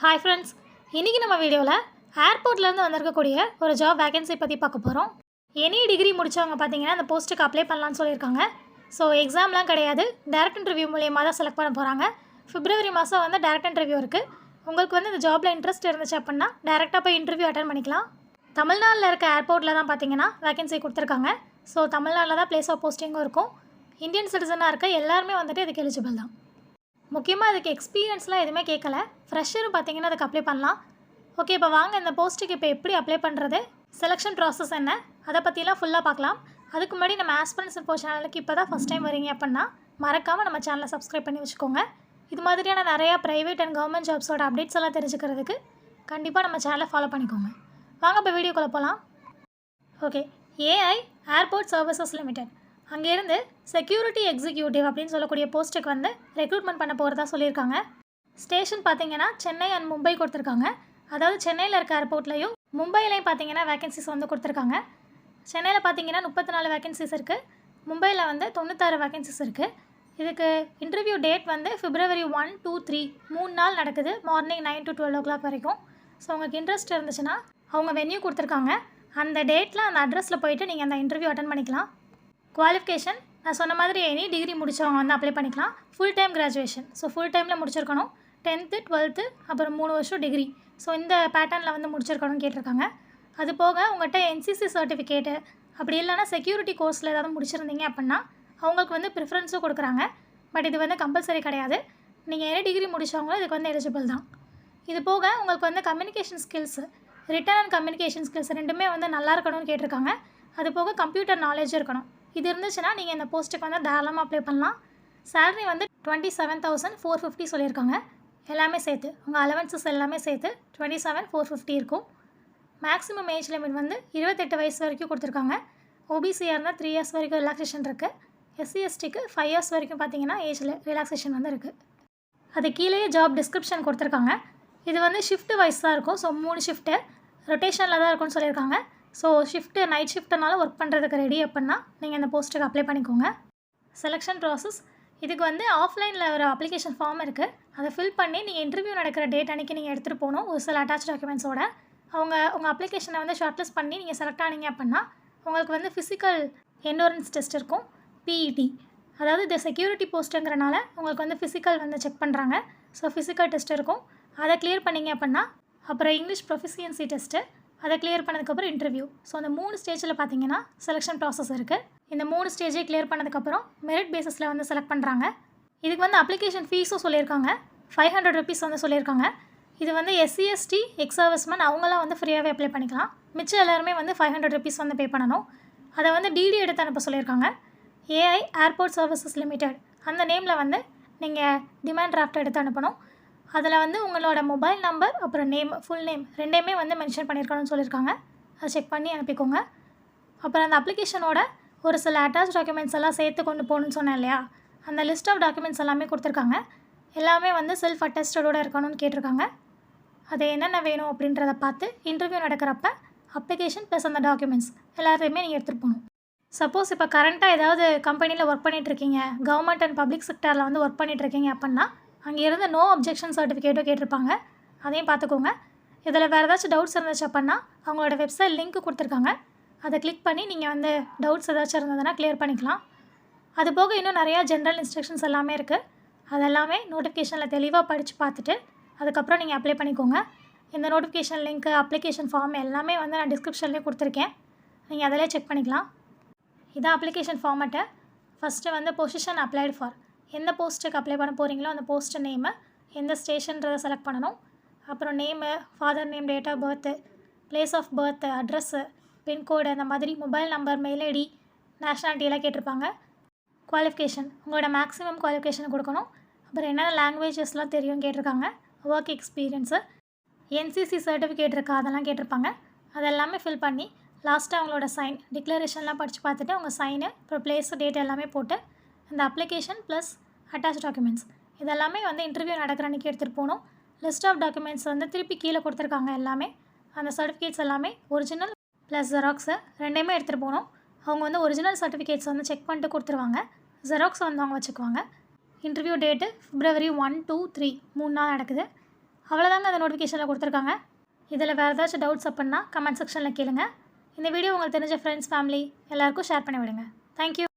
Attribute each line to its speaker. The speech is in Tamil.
Speaker 1: ஹாய் ஃப்ரெண்ட்ஸ், இன்றைக்கி நம்ம வீடியோவில் ஏர்போர்ட்லேருந்து வந்திருக்கக்கூடிய ஒரு ஜாப் வேகன்சி பற்றி பார்க்க போகிறோம். எனி டிகிரி முடித்தவங்க பார்த்தீங்கன்னா அந்த போஸ்ட்டுக்கு அப்ளை பண்ணலான்னு சொல்லியிருக்காங்க. ஸோ எக்ஸாம்லாம் கிடையாது, டேரக்ட் இன்டர்வியூ மூலியமாக தான் செலக்ட் பண்ண போகிறாங்க. பிப்ரவரி மாதம் வந்து டேரக்ட் இன்டர்வியூ இருக்குது. உங்களுக்கு வந்து இந்த ஜாபில் இன்ட்ரெஸ்ட் இருந்துச்சு அப்படின்னா டேரெக்டாக போய் இன்டர்வியூ அட்டன் பண்ணிக்கலாம். தமிழ்நாட்டில் இருக்க ஏர்போர்ட்டில் தான் பார்த்தீங்கன்னா வேகன்சி கொடுத்துருக்காங்க. ஸோ தமிழ்நாட்டில் தான் பிளேஸ் ஆஃப் போஸ்டிங்கும் இருக்கும். இந்தியன் சிட்டிசனாக இருக்க எல்லாருமே வந்துட்டு இதுக்கு எலிஜிபிள் தான். முக்கியமாக அதுக்கு எக்ஸ்பீரியன்ஸ்லாம் எதுவுமே கேட்கல. ஃப்ரெஷரும் பார்த்தீங்கன்னா அதுக்கு அப்ளை பண்ணலாம். ஓகே, இப்போ வாங்க இந்த போஸ்ட்டுக்கு இப்போ எப்படி அப்ளை பண்ணுறது, செலெக்ஷன் ப்ராசஸ் என்ன, அதை பற்றிலாம் ஃபுல்லாக பார்க்கலாம். அதுக்கு முன்னாடி நம்ம ஆஸ்பிரன்ட்ஸ் இன்ஃபோ சேனலுக்கு இப்போ தான் ஃபஸ்ட் டைம் வரீங்க அப்படின்னா மறக்காமல் நம்ம சேனலை சப்ஸ்கிரைப் பண்ணி வச்சுக்கோங்க. இது மாதிரியான நிறையா ப்ரைவேட் அண்ட் கவர்மெண்ட் ஜாப்ஸோட அப்டேட்ஸ் எல்லாம் தெரிஞ்சுக்கிறதுக்கு கண்டிப்பாக நம்ம சேனலை ஃபாலோ பண்ணிக்கோங்க. வாங்க இப்போ வீடியோக்குள்ளே போகலாம். Okay, AI airport services limited அங்கேருந்து செக்யூரிட்டி எக்ஸிக்யூட்டிவ் அப்படின்னு சொல்லக்கூடிய போஸ்ட்டுக்கு வந்து ரெக்ரூட்மெண்ட் பண்ண போகிறதா சொல்லியிருக்காங்க. ஸ்டேஷன் பார்த்தீங்கன்னா சென்னை அண்ட் மும்பை கொடுத்துருக்காங்க. அதாவது சென்னையில் இருக்க ஏர்போர்ட்லையும் மும்பையிலையும் பார்த்தீங்கன்னா வேகன்சிஸ் வந்து கொடுத்துருக்காங்க. சென்னையில் பார்த்தீங்கன்னா 34 வேகன்சிஸ் இருக்குது. மும்பையில் வந்து 96 வேகன்சிஸ் இருக்குது. இதுக்கு இன்டர்வியூ டேட் வந்து February 1, 2, 3 3 நாள் நடக்குது. மார்னிங் 9 to 12 o'clock வரைக்கும். ஸோ உங்களுக்கு இன்ட்ரெஸ்ட் இருந்துச்சுன்னா அவங்க வென்யூ கொடுத்துருக்காங்க. அந்த டேட்டில் அந்த அட்ரஸில் போயிட்டு நீங்கள் அந்த இன்டர்வியூ அட்டன் பண்ணிக்கலாம். குவாலிஃபிகேஷன் நான் சொன்ன மாதிரி எனி டிகிரி முடித்தவங்க வந்து அப்ளை பண்ணிக்கலாம். Full time graduation, so full டைமில் முடிச்சிருக்கணும். 10th 12th அப்புறம் 3 வருஷம் டிகிரி, ஸோ இந்த பேட்டர்னில் வந்து முடிச்சிருக்கணும்னு கேட்டிருக்காங்க. அது போக உங்கள்கிட்ட என்சிசி சர்டிஃபிகேட்டு அப்படி இல்லைனா செக்யூரிட்டி கோர்ஸில் ஏதாவது முடிச்சிருந்தீங்க அப்படின்னா அவங்களுக்கு வந்து ப்ரிஃபரன்ஸும் கொடுக்குறாங்க. பட் இது வந்து கம்பல்சரி கிடையாது. நீங்கள் எனி டிகிரி முடித்தவங்களும் இதுக்கு வந்து எலிஜிபிள் தான். இது போக உங்களுக்கு வந்து communication skills, return and communication skills ரெண்டுமே வந்து நல்லா இருக்கணும்னு கேட்டிருக்காங்க. அது போக கம்ப்யூட்டர் நாலேஜ் இருக்கணும். இது இருந்துச்சுன்னா நீங்கள் இந்த போஸ்ட்டுக்கு வந்து தாராளமாக அப்ளை பண்ணலாம். சேலரி வந்து 27,450 சொல்லியிருக்காங்க. எல்லாமே சேர்த்து உங்கள் அலவன்சஸ் எல்லாமே சேர்த்து 27,450 இருக்கும். மேக்ஸிமம் ஏஜ் லிமிட் வந்து 28 வயசு வரைக்கும் கொடுத்துருக்காங்க. ஓபிசியாக இருந்தால் 3 years வரைக்கும் ரிலாக்ஸேஷன் இருக்குது. SC/STக்கு 5 years வரைக்கும் பார்த்தீங்கன்னா ஏஜில் ரிலாக்ஸேஷன் வந்து இருக்குது. அது கீழேயே ஜாப் டிஸ்கிரிப்ஷன் கொடுத்துருக்காங்க. இது வந்து ஷிஃப்ட் வைஸ் தான் இருக்கும். ஸோ 3 ஷிஃப்ட்டு ரொட்டேஷனில் தான் இருக்கும்னு சொல்லியிருக்காங்க. ஸோ ஷிஃப்ட்டு நைட் ஷிஃப்ட்டுனால ஒர்க் பண்ணுறதுக்கு ரெடி அப்படின்னா நீங்கள் இந்த போஸ்ட்டுக்கு அப்ளை பண்ணிக்கோங்க. செலெக்ஷன் ப்ராசஸ் இதுக்கு வந்து ஆஃப்லைனில் ஒரு அப்ளிகேஷன் ஃபார்ம் இருக்குது. அதை ஃபில் பண்ணி நீங்கள் இன்டர்வியூ நடக்கிற டேட் அன்றைக்கி நீங்கள் எடுத்துகிட்டு போகணும். ஒரு சில அட்டாச் டாக்குமெண்ட்ஸோட உங்கள் அப்ளிகேஷனை வந்து ஷார்ட்லிஸ்ட் பண்ணி நீங்கள் செலக்ட் ஆனீங்க அப்படின்னா உங்களுக்கு வந்து ஃபிசிக்கல் என்டூரன்ஸ் டெஸ்ட் இருக்கும், PET. அதாவது இது செக்யூரிட்டி போஸ்ட்டுங்கிறனால உங்களுக்கு வந்து ஃபிசிக்கல் வந்து செக் பண்ணுறாங்க. ஸோ ஃபிசிக்கல் டெஸ்ட் இருக்கும். அதை கிளியர் பண்ணிங்க அப்படின்னா அப்புறம் இங்கிலீஷ் ப்ரொஃபிஷியன்சி டெஸ்ட்டு, அதை கிளியர் பண்ணதுக்கப்புறம் இன்டர்வியூ. ஸோ அந்த 3 ஸ்டேஜில் பார்த்தீங்கன்னா செலெக்ஷன் ப்ராசஸ் இருக்குது. இந்த 3 ஸ்டேஜே கிளியர் பண்ணதுக்கப்புறம் மெரிட் பேஸிஸில் வந்து செலக்ட் பண்ணுறாங்க. இதுக்கு வந்து அப்ளிகேஷன் ஃபீஸும் சொல்லியிருக்காங்க. 500 rupees வந்து சொல்லியிருக்காங்க. இது வந்து SC/ST எக்ஸ் சர்வீஸ்மேன் அவங்களாம் வந்து ஃப்ரீயாகவே அப்ளை பண்ணிக்கலாம். மிச்சம் எல்லாருமே வந்து 500 rupees வந்து பே பண்ணணும். அதை வந்து DD எடுத்து அனுப்ப சொல்லியிருக்காங்க. ஏஐ ஏர்போர்ட் சர்வீசஸ் லிமிடெட் அந்த நேமில் வந்து நீங்கள் டிமாண்ட் டிராஃப்ட் எடுத்து அனுப்பணும். அதில் வந்து உங்களோட மொபைல் நம்பர் அப்புறம் நேம், ஃபுல் நேம் ரெண்டையுமே வந்து மென்ஷன் பண்ணியிருக்கணும்னு சொல்லியிருக்காங்க. அதை செக் பண்ணி அனுப்பிக்கோங்க. அப்புறம் அந்த அப்ளிகேஷனோட ஒரு சில அட்டாச் டாக்குமெண்ட்ஸ் எல்லாம் சேர்த்து கொண்டு போகணுன்னு சொன்னேன் இல்லையா, அந்த லிஸ்ட் ஆஃப் டாக்குமெண்ட்ஸ் எல்லாமே கொடுத்துருக்காங்க. எல்லாமே வந்து செல்ஃப் அட்டஸ்டடோடு இருக்கணும்னு கேட்டிருக்காங்க. அது என்னென்ன வேணும் அப்படின்றத பார்த்து இன்டர்வியூ நடக்கிறப்ப அப்ளிகேஷன் ப்ளஸ் அந்த டாக்குமெண்ட்ஸ் எல்லாத்தையுமே நீங்கள் எடுத்துகிட்டு போகணும். சப்போஸ் இப்போ கரண்ட்டாக ஏதாவது கம்பெனியில் ஒர்க் பண்ணிகிட்ருக்கீங்க, கவர்மெண்ட் அண்ட் பப்ளிக் செக்டரில் வந்து ஒர்க் பண்ணிகிட்ருக்கீங்க அப்படின்னா அங்கே இருந்து நோ அப்ஜெக்ஷன் சர்டிஃபிகேட்டும் கேட்டிருப்பாங்க. அதையும் பார்த்துக்கோங்க. இதில் வேறு ஏதாச்சும் டவுட்ஸ் இருந்துச்சு அப்படின்னா அவங்களோட வெப்சைட் லிங்க் கொடுத்துருக்காங்க. அதை கிளிக் பண்ணி நீங்கள் வந்து டவுட்ஸ் ஏதாச்சும் இருந்ததுன்னா கிளியர் பண்ணிக்கலாம். அது போக இன்னும் நிறையா ஜென்ரல் இன்ஸ்ட்ரக்ஷன்ஸ் எல்லாமே இருக்குது. அதெல்லாமே நோட்டிஃபிகேஷனில் தெளிவாக படித்து பார்த்துட்டு அதுக்கப்புறம் நீங்கள் அப்ளை பண்ணிக்கோங்க. இந்த நோட்டிஃபிகேஷன் லிங்க்கு, அப்ளிகேஷன் ஃபார்ம் எல்லாமே வந்து நான் டிஸ்கிரிப்ஷன்லேயே கொடுத்துருக்கேன். நீங்கள் அதிலே செக் பண்ணிக்கலாம். இதான் அப்ளிகேஷன் ஃபார்மேட்டு. ஃபஸ்ட்டு வந்து பொசிஷன் அப்ளைடு ஃபார், எந்த போஸ்ட்டுக்கு அப்ளை பண்ண போகிறீங்களோ அந்த போஸ்ட்டு நேமு, எந்த ஸ்டேஷன்றதை செலக்ட் பண்ணணும். அப்புறம் name, father name, date of birth, place of birth, address, pincode, அந்த மாதிரி மொபைல் நம்பர், மெயில் ஐடி, நேஷ்னாலிட்டியெல்லாம் கேட்டிருப்பாங்க. குவாலிஃபிகேஷன் உங்களோட மேக்ஸிமம் குவாலிஃபிகேஷன் கொடுக்கணும். அப்புறம் என்னென்ன லாங்குவேஜஸ்லாம் தெரியும் கேட்டிருக்காங்க. ஒர்க் எக்ஸ்பீரியன்ஸு, NCC சர்டிஃபிகேட் இருக்கா அதெல்லாம் கேட்டிருப்பாங்க. அதெல்லாமே ஃபில் பண்ணி லாஸ்ட்டாக அவங்களோட சைன், டிக்ளரேஷன்லாம் படித்து பார்த்துட்டு உங்கள் சைனு, அப்புறம் பிளேஸ், டேட் எல்லாமே போட்டு இந்த அப்ளிகேஷன் ப்ளஸ் அட்டாச் டாக்குமெண்ட்ஸ் இதெல்லாமே வந்து இன்டர்வியூ நடக்கிற அன்றைக்கி எடுத்துகிட்டு போகணும். லிஸ்ட் ஆஃப் டாக்குமெண்ட்ஸ் வந்து திருப்பி கீழே கொடுத்துருக்காங்க. எல்லாமே அந்த சர்டிஃபிகேட்ஸ் எல்லாமே ஒரிஜினல் ப்ளஸ் ஜெராக்ஸு ரெண்டையுமே எடுத்துகிட்டு போகணும். அவங்க வந்து ஒரிஜினல் சர்டிஃபிகேட்ஸ் வந்து செக் பண்ணிட்டு கொடுத்துருவாங்க. ஜெராக்ஸ் வந்து அவங்க வச்சுக்குவாங்க. இன்டர்வியூ டேட்டு February 1, 2, 3 3 நாள் நடக்குது. அவ்வளோதாங்க அந்த நோட்டிஃபிகேஷனில் கொடுத்துருக்காங்க. இதில் வேறு ஏதாச்சும் டவுட்ஸ் அப்படின்னா கமெண்ட் செக்ஷனில் கேளுங்க. இந்த வீடியோ உங்களுக்கு தெரிஞ்ச ஃப்ரெண்ட்ஸ் ஃபேமிலி எல்லாருக்கும் ஷேர் பண்ணி விடுங்க. தேங்க்யூ.